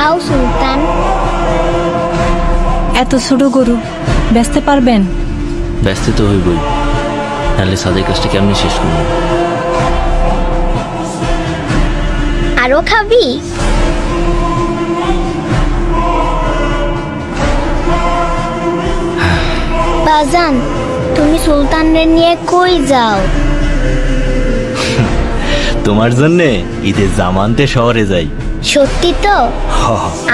খাও সুলতান। এত ছোট গরু বেচতে পারবেন? ব্যস্ত তো হইবই, তাহলে সাদের কাজটা কেমনি শেষ করবো? আরো খাবি? বাজান, তুমি সুলতানরে নিয়ে কই যাও? তোমার জন্যে ঈদের জামা আনতে শহরে যাই। সত্যি তো?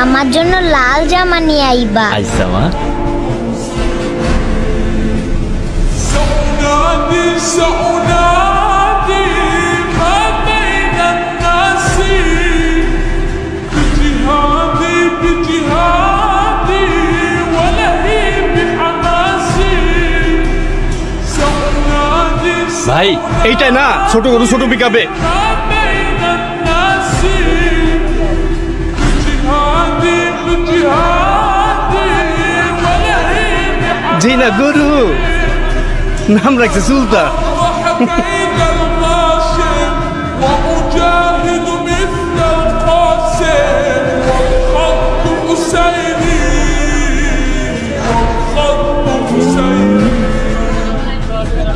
আমার জন্য লাল জামা নিয়ে আইবা। আজ জামা سأنادي ما بين الناس بجهادي بجهادي ولهيب حماسي سأنادي ভাই, এইটাই না ছোট গরু ছোট পিকাবে। ما بين الناس بجهادي بجهادي ولهيب জি না গরু নাম রাখছে সুলতান। وحكيد الغاشم وأجاهد مثل القاسم والخط حسيني والخط حسيني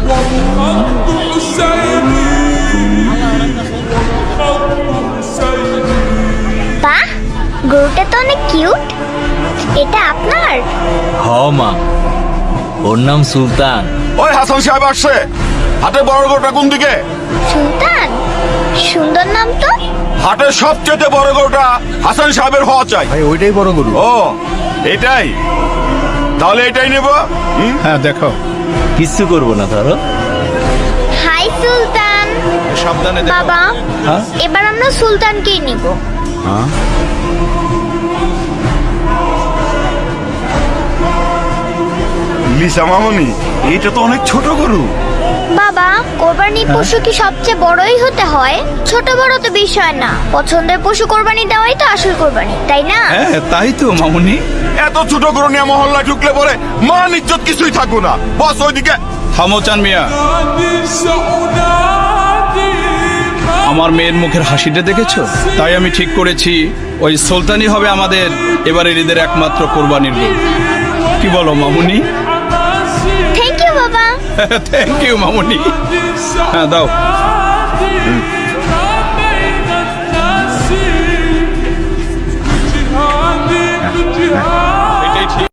والخط حسيني والخط حسيني বাহ, গরুটা তো অনেক কিউট। এটা আপনার? হ মা, ওর নাম সুলতান। ওই হাসান সাহেব আসছে। হাটের বড় গরুটা কোন দিকে? সুলতান, সুন্দর নাম তো। হাটের সবচেয়ে বড় গরুটা হাসান সাহেবের হওয়া চাই। ভাই ওইটাই বড় গরু। ও এটাই, তাহলে এটাই নেব। হ্যাঁ দেখো, কিচ্ছু করবো না ধরো। হাই সুলতান। সাবধানে দেখো। বাবা, হ্যাঁ? এবার আমরা সুলতানকেই নিব। লিসা মামনি, এটা তো অনেক ছোট গরু। বাবা, কোরবানির পশু কি সবচেয়ে বড়ই হতে হয়? ছোট বড় তো বিষয় না, পছন্দের পশু কোরবানি দেওয়াই তো আসল কোরবানি, তাই না? হ্যাঁ তাই তো মামুনি। এত ছোট গরু নিয়ে মহল্লায় ঢুকলে পরে মান ইজ্জত কিছুই থাকবো না। বস ওইদিকে। থামো চান মিয়া, سأنادي আমার মেয়ের মুখের হাসিটা দেখেছো? তাই আমি ঠিক করেছি ওই সুলতানই হবে আমাদের এবারের ঈদের একমাত্র কোরবানির গরু। কি বলো মামুনি? থ্যাংক ইউ বাবা। থ্যাংক ইউ মামুনি। হ্যাঁ দাও।